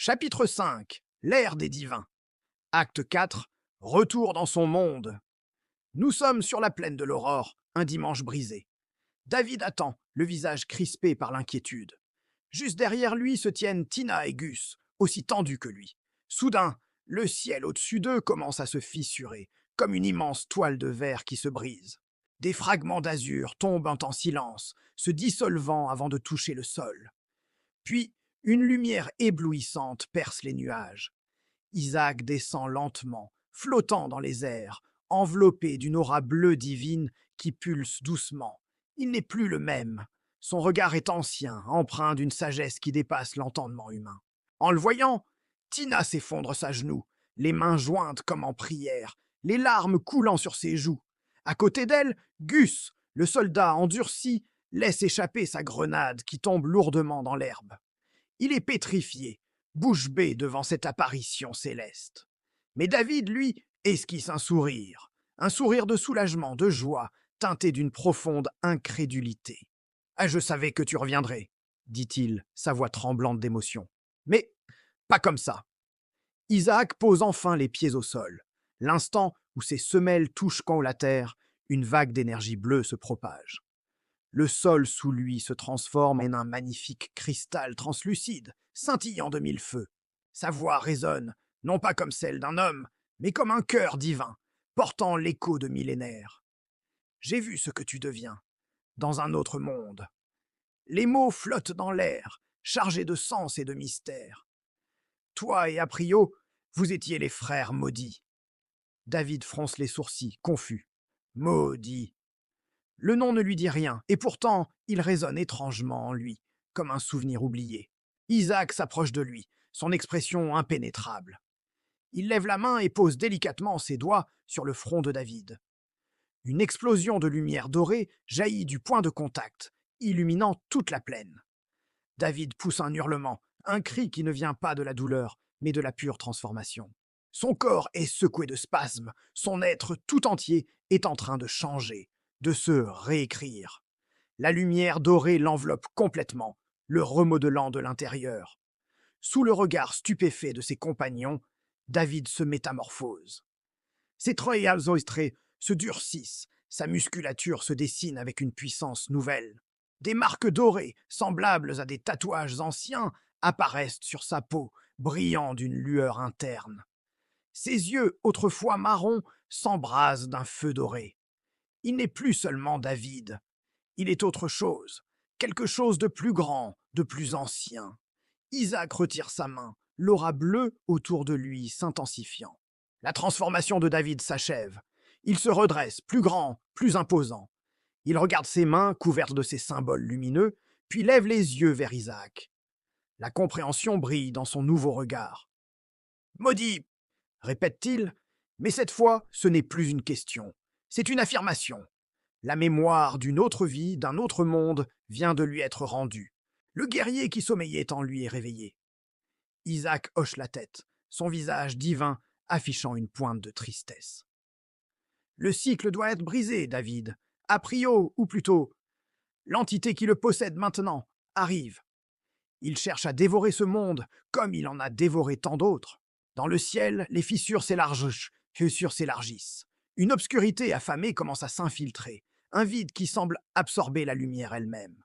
Chapitre 5. L'ère des divins. Acte 4. Retour dans son monde. Nous sommes sur la plaine de l'Aurore, un dimanche brisé. David attend, le visage crispé par l'inquiétude. Juste derrière lui se tiennent Tina et Gus, aussi tendus que lui. Soudain, le ciel au-dessus d'eux commence à se fissurer, comme une immense toile de verre qui se brise. Des fragments d'azur tombent en silence, se dissolvant avant de toucher le sol. Puis, une lumière éblouissante perce les nuages. Isaac descend lentement, flottant dans les airs, enveloppé d'une aura bleue divine qui pulse doucement. Il n'est plus le même. Son regard est ancien, empreint d'une sagesse qui dépasse l'entendement humain. En le voyant, Tina s'effondre à genoux, les mains jointes comme en prière, les larmes coulant sur ses joues. À côté d'elle, Gus, le soldat endurci, laisse échapper sa grenade qui tombe lourdement dans l'herbe. Il est pétrifié, bouche bée devant cette apparition céleste. Mais David, lui, esquisse un sourire de soulagement, de joie, teinté d'une profonde incrédulité. « Ah, je savais que tu reviendrais, » dit-il, sa voix tremblante d'émotion. « Mais pas comme ça. » Isaac pose enfin les pieds au sol. L'instant où ses semelles touchent la terre, une vague d'énergie bleue se propage. Le sol sous lui se transforme en un magnifique cristal translucide, scintillant de mille feux. Sa voix résonne, non pas comme celle d'un homme, mais comme un cœur divin, portant l'écho de millénaires. J'ai vu ce que tu deviens, dans un autre monde. Les mots flottent dans l'air, chargés de sens et de mystère. Toi et Aprio, vous étiez les frères maudits. David fronce les sourcils, confus. Maudits. Le nom ne lui dit rien, et pourtant, il résonne étrangement en lui, comme un souvenir oublié. Isaac s'approche de lui, son expression impénétrable. Il lève la main et pose délicatement ses doigts sur le front de David. Une explosion de lumière dorée jaillit du point de contact, illuminant toute la plaine. David pousse un hurlement, un cri qui ne vient pas de la douleur, mais de la pure transformation. Son corps est secoué de spasmes, son être tout entier est en train de changer, de se réécrire. La lumière dorée l'enveloppe complètement, le remodelant de l'intérieur. Sous le regard stupéfait de ses compagnons, David se métamorphose. Ses traits exaustrés se durcissent, sa musculature se dessine avec une puissance nouvelle. Des marques dorées, semblables à des tatouages anciens, apparaissent sur sa peau, brillant d'une lueur interne. Ses yeux, autrefois marrons, s'embrasent d'un feu doré. Il n'est plus seulement David. Il est autre chose, quelque chose de plus grand, de plus ancien. Isaac retire sa main, l'aura bleue autour de lui s'intensifiant. La transformation de David s'achève. Il se redresse, plus grand, plus imposant. Il regarde ses mains couvertes de ces symboles lumineux, puis lève les yeux vers Isaac. La compréhension brille dans son nouveau regard. « Maudit !» répète-t-il, mais cette fois, ce n'est plus une question. C'est une affirmation. La mémoire d'une autre vie, d'un autre monde, vient de lui être rendue. Le guerrier qui sommeillait en lui est réveillé. Isaac hoche la tête, son visage divin affichant une pointe de tristesse. Le cycle doit être brisé, David. Aprio, ou plutôt, l'entité qui le possède maintenant, arrive. Il cherche à dévorer ce monde, comme il en a dévoré tant d'autres. Dans le ciel, les fissures s'élargissent. Une obscurité affamée commence à s'infiltrer, un vide qui semble absorber la lumière elle-même.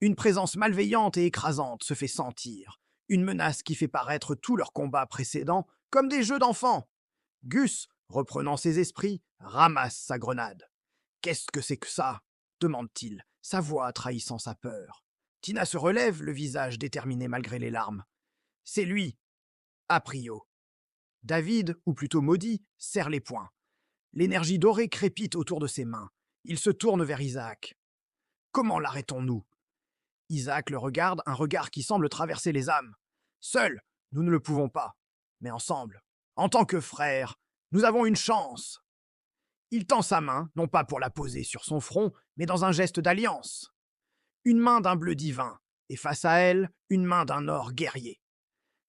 Une présence malveillante et écrasante se fait sentir, une menace qui fait paraître tous leurs combats précédents comme des jeux d'enfants. Gus, reprenant ses esprits, ramasse sa grenade. « Qu'est-ce que c'est que ça ?» demande-t-il, sa voix trahissant sa peur. Tina se relève, le visage déterminé malgré les larmes. « C'est lui, Aprio. » David, ou plutôt maudit, serre les poings. L'énergie dorée crépite autour de ses mains. Il se tourne vers Isaac. « Comment l'arrêtons-nous » Isaac le regarde, un regard qui semble traverser les âmes. « Seuls, nous ne le pouvons pas. Mais ensemble, en tant que frères, nous avons une chance. » Il tend sa main, non pas pour la poser sur son front, mais dans un geste d'alliance. Une main d'un bleu divin, et face à elle, une main d'un or guerrier.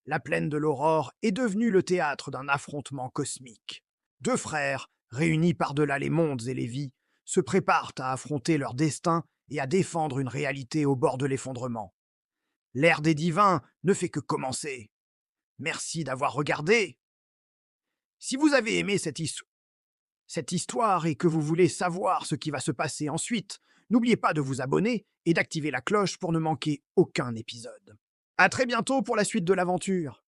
La plaine de l'Aurore est devenue le théâtre d'un affrontement cosmique. Deux frères, réunis par-delà les mondes et les vies, se préparent à affronter leur destin et à défendre une réalité au bord de l'effondrement. L'ère des divins ne fait que commencer. Merci d'avoir regardé. Si vous avez aimé cette histoire et que vous voulez savoir ce qui va se passer ensuite, n'oubliez pas de vous abonner et d'activer la cloche pour ne manquer aucun épisode. À très bientôt pour la suite de l'aventure.